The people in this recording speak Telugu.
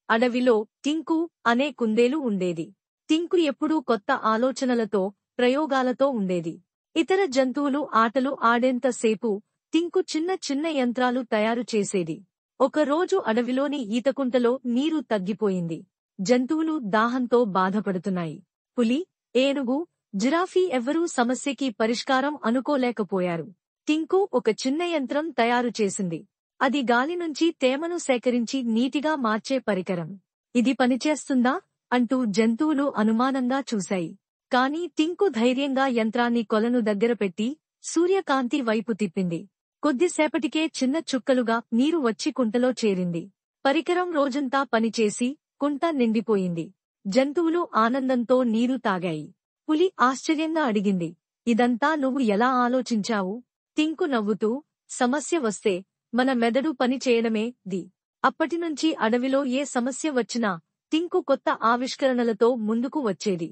అడవిలో టింకు అనే కుందేలు ఉండేది. టింకు ఎప్పుడూ కొత్త ఆలోచనలతో, ప్రయోగాలతో ఉండేది. ఇతర జంతువులు ఆటలు ఆడేంత సేపు టింకు చిన్న చిన్న యంత్రాలు తయారు చేసేది. ఒకరోజు అడవిలోని ఈతకుంటలో నీరు తగ్గిపోయింది. జంతువులు దాహంతో బాధపడుతున్నాయి. పులి, ఏనుగు, జిరాఫీ ఎవ్వరూ సమస్యకి పరిష్కారం అనుకోలేకపోయారు. టింకు ఒక చిన్న యంత్రం తయారు చేసింది. అది గాలి నుంచి తేమను సేకరించి నీటిగా మార్చే పరికరం. ఇది పనిచేస్తుందా అంటూ జంతువులు అనుమానంగా చూశాయి. కాని టింకు ధైర్యంగా యంత్రాన్ని కొలను దగ్గర పెట్టి సూర్యకాంతి వైపు తిప్పింది. కొద్దిసేపటికే చిన్న చుక్కలుగా నీరు వచ్చి కుంటలో చేరింది. పరికరం రోజంతా పనిచేసి కుంట నిండిపోయింది. జంతువులు ఆనందంతో నీరు తాగాయి. పులి ఆశ్చర్యంగా అడిగింది, ఇదంతా నువ్వు ఎలా ఆలోచించావు? టింకు నవ్వుతూ, సమస్య వస్తే మన మెదడు పని చేయడమే ది. అప్పటినుంచి అడవిలో ఏ సమస్య వచ్చినా టింకు కొత్త ఆవిష్కరణలతో ముందుకు వచ్చేది.